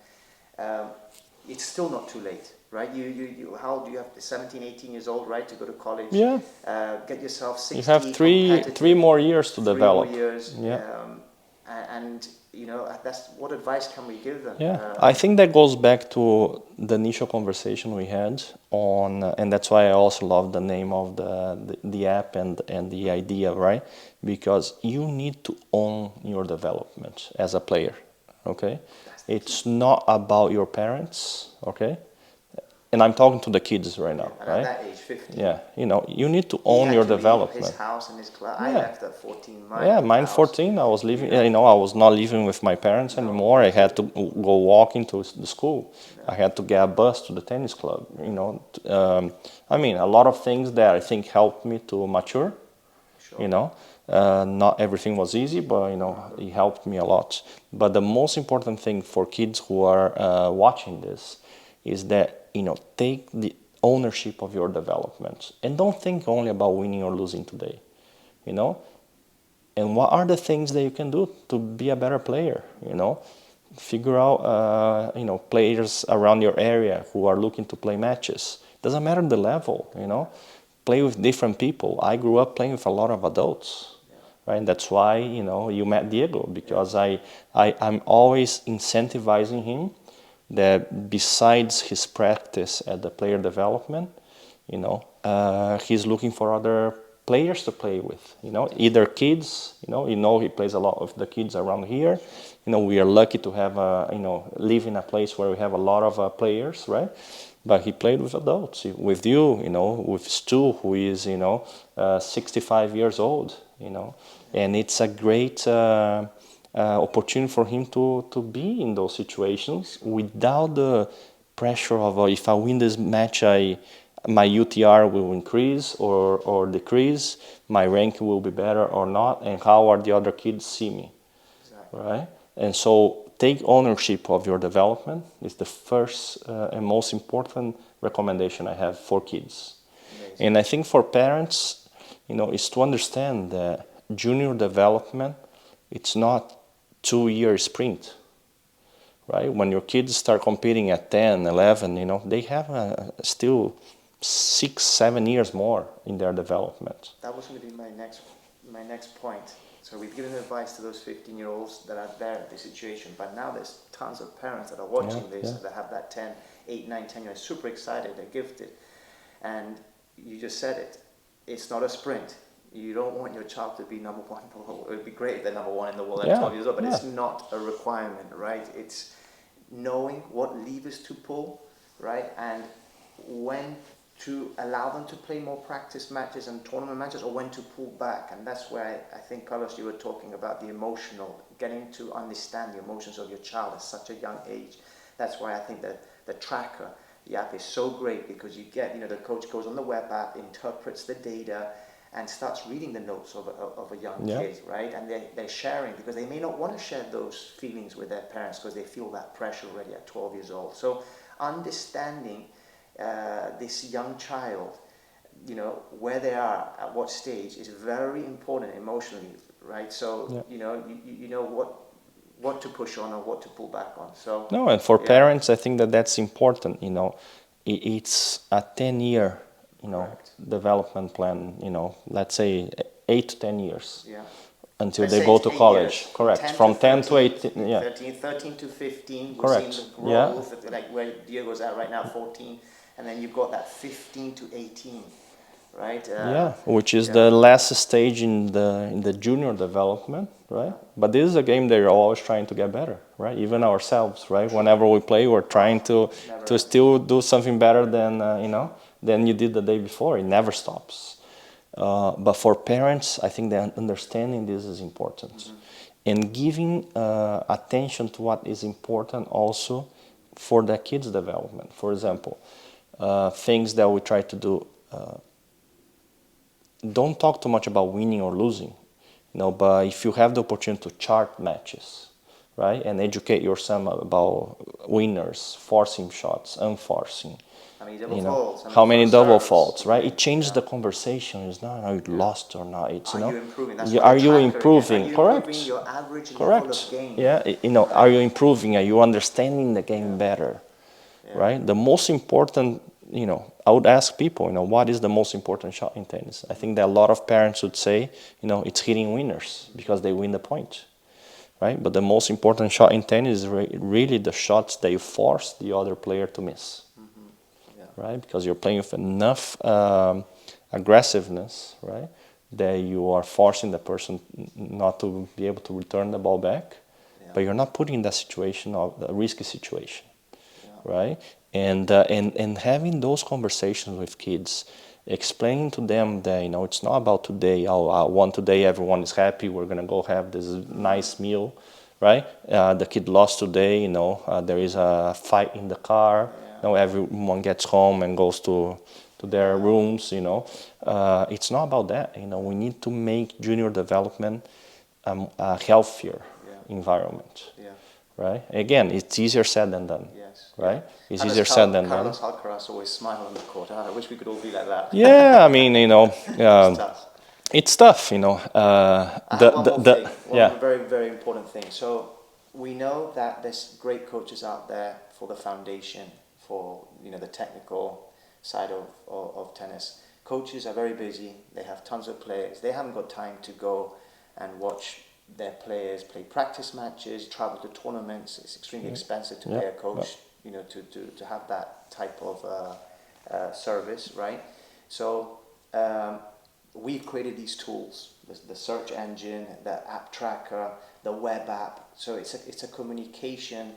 it's still not too late, right? How old do you have? 17, 18 years old, right, to go to college? Yeah. Get yourself 60. You have three more years to develop. 3 more years. Yeah. And that's what advice can we give them? Yeah, I think that goes back to the initial conversation we had on, and that's why I also love the name of the app and the idea, right? Because you need to own your development as a player, okay? It's not about your parents, okay? And I'm talking to the kids right now, And right? at that age, 15. Yeah, you need to He own had your to leave development. his house and his class. Yeah. I left at 14. Mine house. 14. I was living. I was not living with my parents anymore. I had to go walking to the school. I had to get a bus to the tennis club. I mean, a lot of things that I think helped me to mature. Sure. Not everything was easy, but it helped me a lot. But the most important thing for kids who are watching this is that take the ownership of your development and don't think only about winning or losing today. And what are the things that you can do to be a better player? Figure out players around your area who are looking to play matches. Doesn't matter the level. Play with different people. I grew up playing with a lot of adults, right? And that's why you met Diego, because I'm always incentivizing him that besides his practice at the player development, he's looking for other players to play with, either kids, he plays a lot with the kids around here. We are lucky to have, live in a place where we have a lot of players, right? But he played with adults, with you, with Stu, who is, 65 years old, and it's a great opportunity for him to be in those situations without the pressure of if I win this match, my UTR will increase or decrease, my rank will be better or not, and how are the other kids see me, exactly. Right? And so take ownership of your development is the first and most important recommendation I have for kids. Amazing. And I think for parents, is to understand that junior development, it's not 2-year sprint, right? When your kids start competing at 10, 11, they have still 6-7 years more in their development. That was going to be my next point. So we've given advice to those 15-year-olds that are there at this situation, but now there's tons of parents that are watching this that have that 8, 9, 10 years, super excited, they're gifted. And you just said it, it's not a sprint. You don't want your child to be number one. It would be great if they're number one in the world at 12 years old, but it's not a requirement, right? It's knowing what levers to pull, right? And when to allow them to play more practice matches and tournament matches, or when to pull back. And that's where I think, Carlos, you were talking about the emotional, getting to understand the emotions of your child at such a young age. That's why I think that the tracker, the app is so great, because you get, the coach goes on the web app, interprets the data, and starts reading the notes of a young kid, right? And they're sharing, because they may not want to share those feelings with their parents because they feel that pressure already at 12 years old. So understanding this young child, where they are, at what stage, is very important emotionally, right? So, you know what to push on or what to pull back on. So no, and for parents, I think that's important. It's a 10-year, development plan. Let's say 8 to 10 years. Yeah. Until they go to college. Years. Correct. From 10 to 18. 13 to 15. Correct. We've seen the growth, like where Diego's at right now, 14. And then you've got that 15 to 18, right? Which is the last stage in the junior development, right? But this is a game that you're always trying to get better, right? Even ourselves, right? Whenever we play, we're trying to still do something better than you did the day before. It never stops. But for parents, I think that understanding this is important. Mm-hmm. And giving attention to what is important also for the kids' development. For example, things that we try to do, don't talk too much about winning or losing, but if you have the opportunity to chart matches, right, and educate your son about winners, forcing shots, unforcing, how many double faults, right? It changes the conversation. It's not you lost or not. It's are you improving? Are you improving? Are you Correct. improving your average Correct. level of game? Yeah. Are you improving? Are you understanding the game better? right? The most important, I would ask people, what is the most important shot in tennis? I think that a lot of parents would say, it's hitting winners because they win the point, right? But the most important shot in tennis is really the shots that you force the other player to miss, right? Because you're playing with enough aggressiveness, right, that you are forcing the person not to be able to return the ball back, but you're not putting in that situation of a risky situation, right? And having those conversations with kids, explaining to them that it's not about today. I want today, everyone is happy. We're gonna go have this nice meal, right? The kid lost today. There is a fight in the car. Everyone gets home and goes to their rooms. It's not about that. We need to make junior development a healthier environment. Right? Again, it's easier said than done. Yes. Right? It's easier said than done. Carlos Alcaraz always smile on the court. I wish we could all be like that. Yeah, I mean, it's tough. I have one more thing. One very, very important thing. So we know that there's great coaches out there for the foundation, for the technical side of tennis. Coaches are very busy. They have tons of players. They haven't got time to go and watch their players play practice matches, travel to tournaments. It's extremely expensive to pay a coach, to have that type of service, right? So we've created these tools, the search engine, the app tracker, the web app. So it's a communication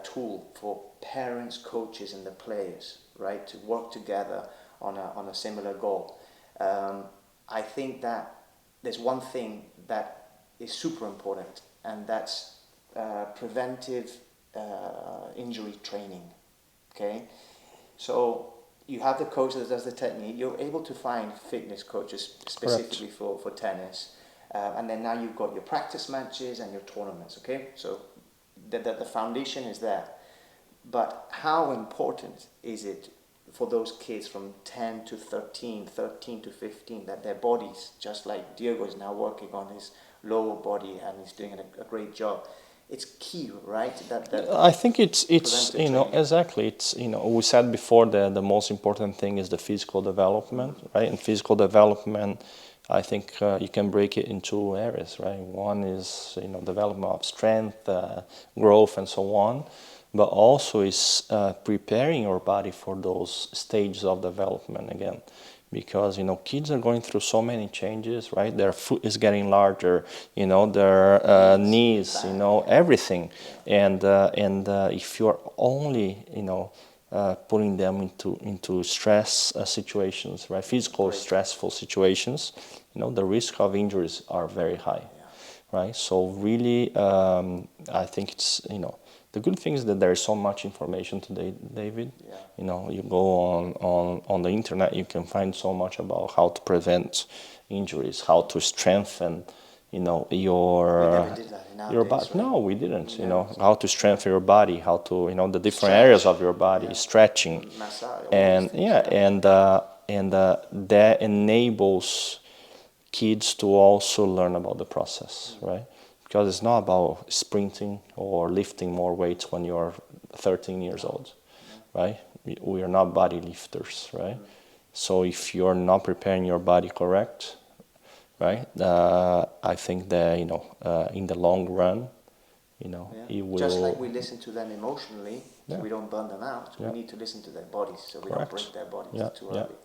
tool for parents, coaches, and the players, right, to work together on a similar goal. I think that there's one thing that is super important, and that's preventive injury training. Okay, so you have the coach that does the technique. You're able to find fitness coaches specifically for tennis, and then now you've got your practice matches and your tournaments. Okay, so the foundation is there. But how important is it for those kids from 10 to 13, 13 to 15, that their bodies, just like Diego is now working on his lower body and he's doing a great job. It's key, right? That I think it's exactly. It's we said before that the most important thing is the physical development, right? And physical development, I think you can break it in two areas, right? One is development of strength, growth, and so on, but also is preparing your body for those stages of development again. Because kids are going through so many changes, right? Their foot is getting larger, their knees, everything, and if you're only putting them into stress situations, right? Physical stressful situations, the risk of injuries are very high, right? So really, I think it's the good thing is that there is so much information today, David. You go on the internet, you can find so much about how to prevent injuries, how to strengthen, your body. Right? No, we didn't. How to strengthen your body, how to the different areas of your body, stretching, Massage, and that enables kids to also learn about the process, right? Because it's not about sprinting or lifting more weights when you're 13 years old, right? We are not body lifters, right? So if you're not preparing your body correct, right? I think that in the long run, it will. Just like we listen to them emotionally, so we don't burn them out. We need to listen to their bodies, so we don't break their bodies too early.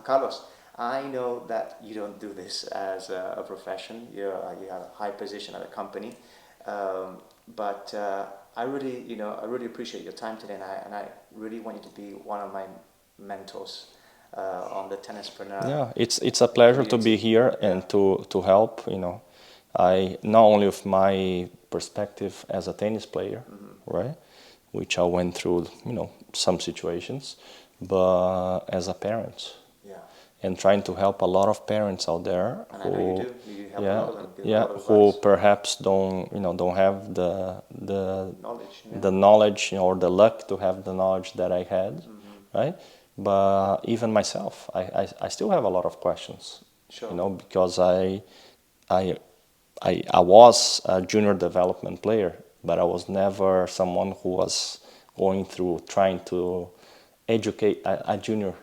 Carlos, I know that you don't do this as a profession. You have a high position at a company, but I really appreciate your time today, and I really want you to be one of my mentors on the Tennispreneur. Yeah, it's a pleasure to be here and to help. I not only with my perspective as a tennis player, right, which I went through, some situations, but as a parent. And trying to help a lot of parents out there who perhaps don't have the knowledge or the luck to have the knowledge that I had, right? But even myself, I still have a lot of questions, because I was a junior development player, but I was never someone who was going through trying to educate a junior,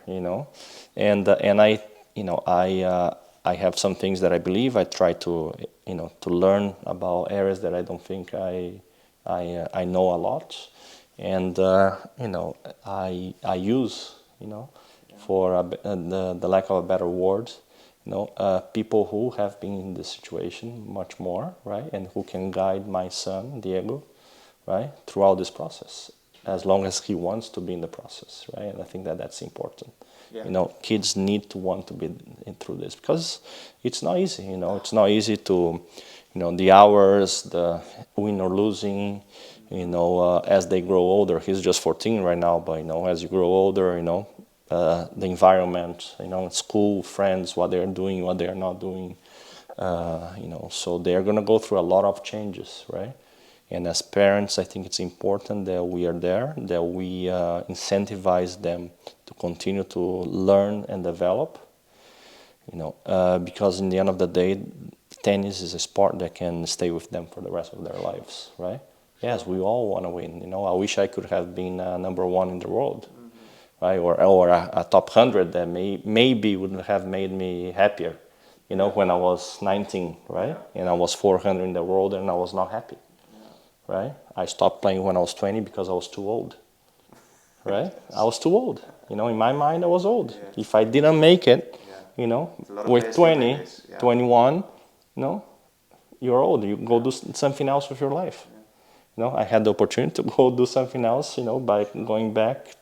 and I have some things that I believe. I try to to learn about areas that I don't think I know a lot, and I use for the lack of a better word, people who have been in this situation much more, right, and who can guide my son Diego, right, throughout this process, as long as he wants to be in the process, right, and I think that that's important. Yeah. Kids need to want to be through this because it's not easy. It's not easy to, the hours, the win or losing. As they grow older, he's just 14 right now, but as you grow older, the environment, school, friends, what they're doing, what they're not doing, so they're gonna go through a lot of changes, right? And as parents, I think it's important that we are there, that we incentivize them to continue to learn and develop, because in the end of the day, tennis is a sport that can stay with them for the rest of their lives, right? Yes, we all want to win. I wish I could have been number one in the world, right? Or a top 100 that maybe would have made me happier, when I was 19, right? And I was 400 in the world and I was not happy. Right? I stopped playing when I was 20 because I was too old. Right? I was too old. In my mind, I was old. Yeah. If I didn't make it, with 20, This. Yeah. 21, you're old. You go do something else with your life. I had the opportunity to go do something else, by going back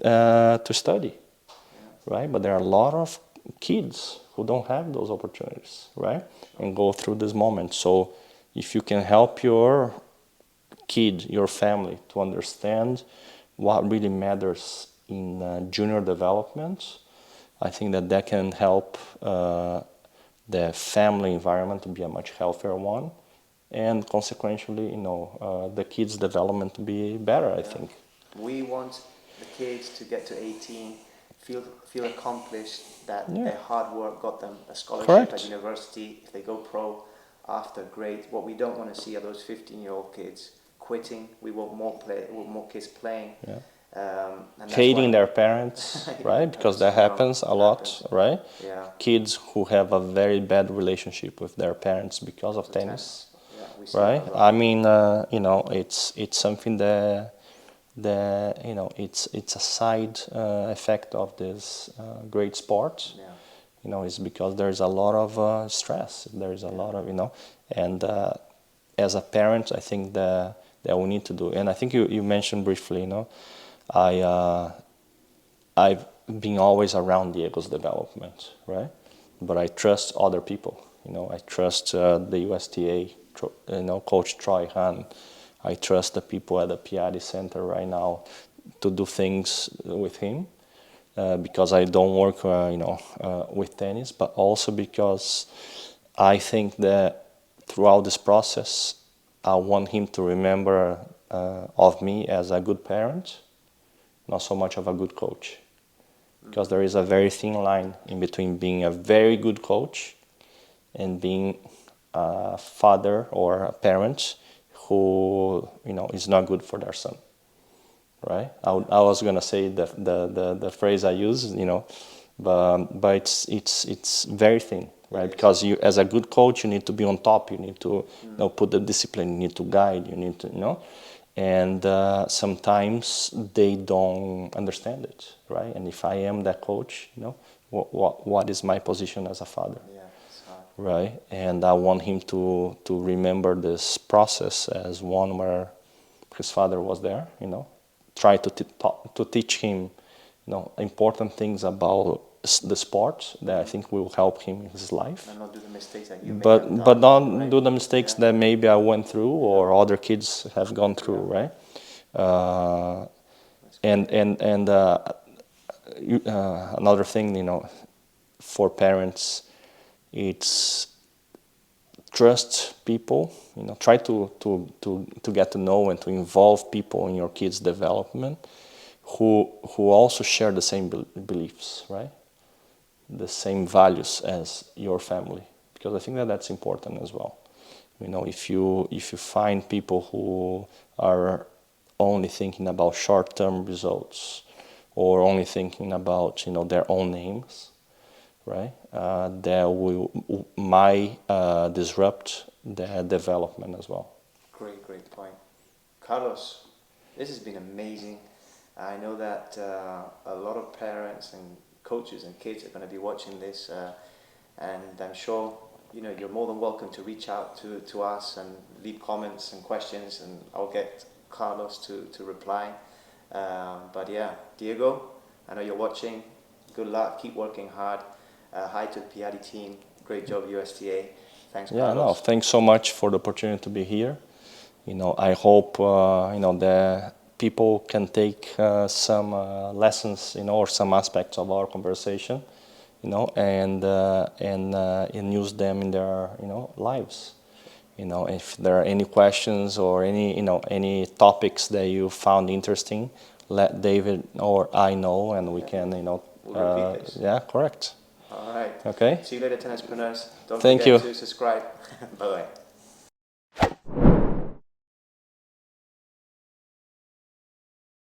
to study. Right? But there are a lot of kids who don't have those opportunities, right? And go through this moment. So if you can help your kid, your family, to understand what really matters in junior development, I think that can help the family environment to be a much healthier one, and consequently, the kids' development to be better, I think. We want the kids to get to 18, feel accomplished, that their hard work got them a scholarship at university. If they go pro after, great. What we don't want to see are those 15-year-old kids quitting. We want more kids playing. And Hating their parents, right? Because that happens a lot, right? Yeah. Kids who have a very bad relationship with their parents because of tennis. Yeah, we see Right? that a lot. I mean, it's something that it's a side effect of this great sport. Yeah. It's because there's a lot of stress. There's a lot of and as a parent, I think that we need to do. And I think you mentioned briefly, I've been always around Diego's development, right? But I trust other people. I trust the USTA, Coach Troy Hahn. I trust the people at the Piatti Center right now to do things with him, because I don't work, with tennis, but also because I think that throughout this process, I want him to remember of me as a good parent, not so much of a good coach. Because there is a very thin line in between being a very good coach and being a father or a parent who is not good for their son, right? I was gonna say the phrase I use, but it's very thin, right? Because you, as a good coach, you need to be on top. You need to put the discipline. You need to guide. You need to and sometimes they don't understand it, right? And if I am that coach, what is my position as a father? Yeah, it's hard. Right? And I want him to remember this process as one where his father was there, try to teach him, important things about the sport that I think will help him in his life. And not do the mistakes that you made. But don't do the mistakes that maybe I went through or other kids have gone through, right? Another thing, for parents, it's trust people. Try to get to know and to involve people in your kids' development who also share the same beliefs, right? The same values as your family, because I think that that's important as well. If you find people who are only thinking about short-term results or only thinking about their own names, right? Might disrupt their development as well. Great point. Carlos, this has been amazing. I know that a lot of parents and coaches and kids are going to be watching this, and I'm sure you're more than welcome to reach out to us and leave comments and questions, and I'll get Carlos to reply. But yeah, Diego, I know you're watching. Good luck. Keep working hard. Hi to the Piatti team. Great job, USTA. Thanks, Yeah, no, Carlos. thanks so much for the opportunity to be here. I hope that people can take some lessons, or some aspects of our conversation, and use them in their lives. If there are any questions or any topics that you found interesting, let David or I know, and we can We'll repeat this. yeah, correct. All right. Okay. See you later, tennispreneurs. Don't Thank forget you. to subscribe. Bye-bye.